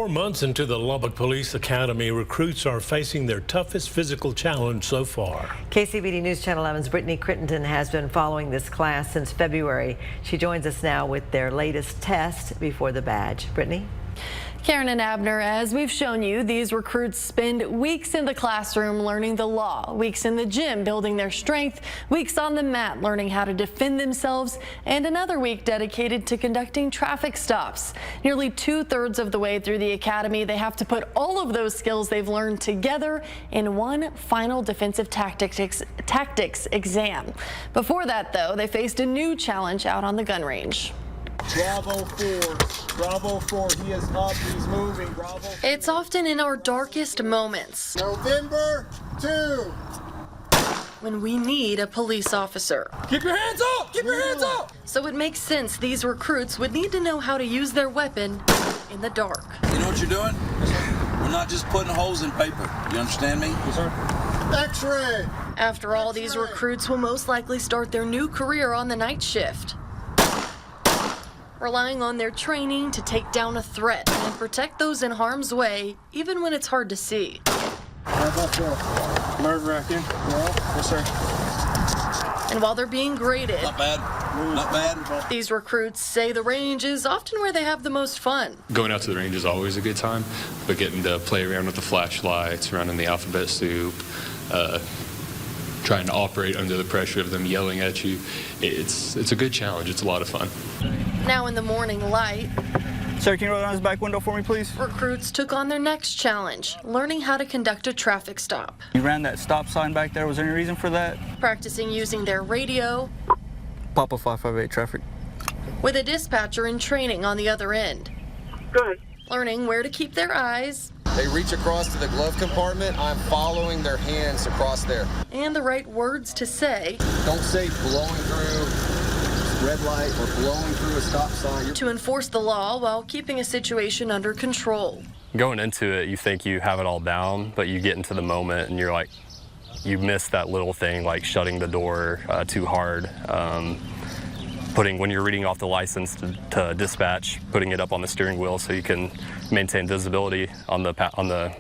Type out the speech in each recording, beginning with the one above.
4 months into the Lubbock Police Academy, recruits are facing their toughest physical challenge so far. KCBD News Channel 11's Brittany Crittenden has been following this class since February. She joins us now with their latest test before the badge. Brittany? Karen and Abner, as we've shown you, these recruits spend weeks in the classroom learning the law, weeks in the gym building their strength, weeks on the mat learning how to defend themselves, and another week dedicated to conducting traffic stops. Nearly 2/3 of the way through the academy, they have to put all of those skills they've learned together in one final defensive tactics exam. Before that, though, they faced a new challenge out on the gun range. Bravo 4, Bravo 4, he is up, he's moving, Bravo 4. It's often in our darkest moments November 2. when we need a police officer. Keep your hands up! Keep your hands up! So it makes sense these recruits would need to know how to use their weapon in the dark. You know what you're doing? We're not just putting holes in paper. You understand me? Yes, sir. X-ray! After all, these recruits will most likely start their new career on the night shift, relying on their training to take down a threat and protect those in harm's way, even when it's hard to see. How about that? Nerve-wracking. Yeah, yes, sir. And while they're being graded, Not bad. Not bad. these recruits say the range is often where they have the most fun. Going out to the range is always a good time, but getting to play around with the flashlights, running the alphabet soup, trying to operate under the pressure of them yelling at you, it's a good challenge. It's a lot of fun. Now in the morning light, Sir, can you roll down his back window for me, please? recruits took on their next challenge, learning how to conduct a traffic stop. You ran that stop sign back there. Was there any reason for that? Practicing using their radio Papa 558 traffic. with a dispatcher in training on the other end. Good. Learning where to keep their eyes They reach across to the glove compartment. I'm following their hands across there. and the right words to say Don't say blowing through red light or blowing through a stop sign. to enforce the law while keeping a situation under control. Going into it, you think you have it all down, but you get into the moment and you're like, you miss that little thing like shutting the door too hard. When you're reading off the license to dispatch, putting it up on the steering wheel so you can maintain visibility on the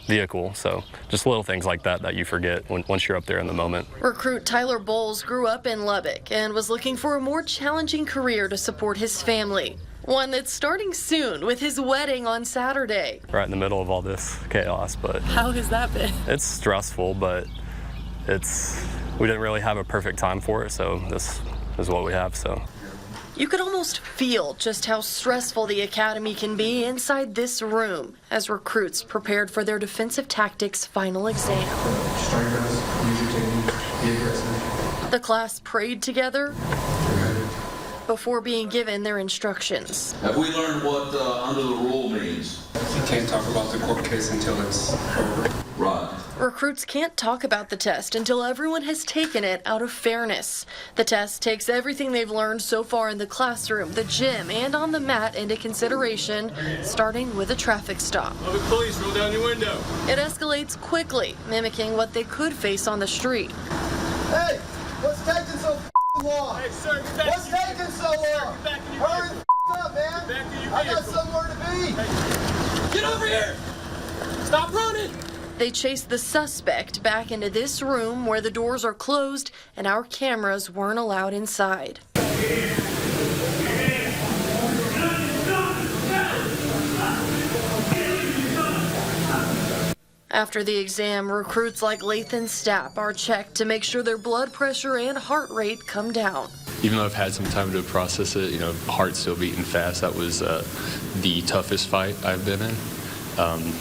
vehicle. So just little things like that you forget once you're up there in the moment. Recruit Tyler Bowles grew up in Lubbock and was looking for a more challenging career to support his family. One that's starting soon with his wedding on Saturday. Right in the middle of all this chaos, but How has that been? it's stressful, but we didn't really have a perfect time for it, so this is what we have. So You could almost feel just how stressful the academy can be inside this room as recruits prepared for their defensive tactics final exam. The class prayed together before being given their instructions. Have we learned what under the rule means? You can't talk about the court case until it's over. Right. Recruits can't talk about the test until everyone has taken it out of fairness. The test takes everything they've learned so far in the classroom, the gym, and on the mat into consideration, starting with a traffic stop. Lubbock Police, roll down your window. It escalates quickly, mimicking what they could face on the street. Hey, what's taking so long? Hey, sir, get back. What's taking so long? Hurry the up, man. I got somewhere to be. Hey. Get over here. Stop running. They chase the suspect back into this room where the doors are closed and our cameras weren't allowed inside. After the exam, recruits like Lathan Stapp are checked to make sure their blood pressure and heart rate come down. Even though I've had some time to process it, heart's still beating fast. That was the toughest fight I've been in.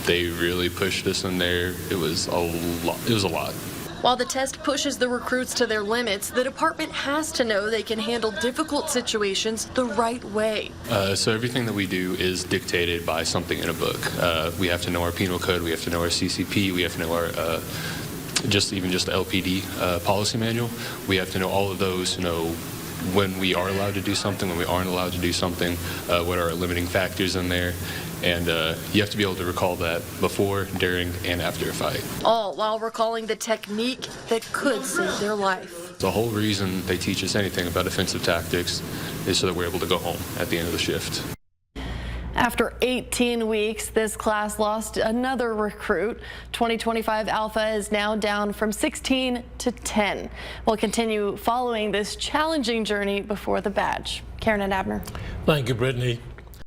They really pushed us in there. It was a lot. While the test pushes the recruits to their limits, the department has to know they can handle difficult situations the right way. So everything that we do is dictated by something in a book. We have to know our penal code. We have to know our CCP. We have to know our just the LPD policy manual. We have to know all of those to know when we are allowed to do something, when we aren't allowed to do something, what are our limiting factors in there. And you have to be able to recall that before, during, and after a fight. All while recalling the technique that could save their life. The whole reason they teach us anything about offensive tactics is so that we're able to go home at the end of the shift. After 18 weeks, this class lost another recruit. 2025 Alpha is now down from 16 to 10. We'll continue following this challenging journey before the badge. Karen and Abner. Thank you, Brittany.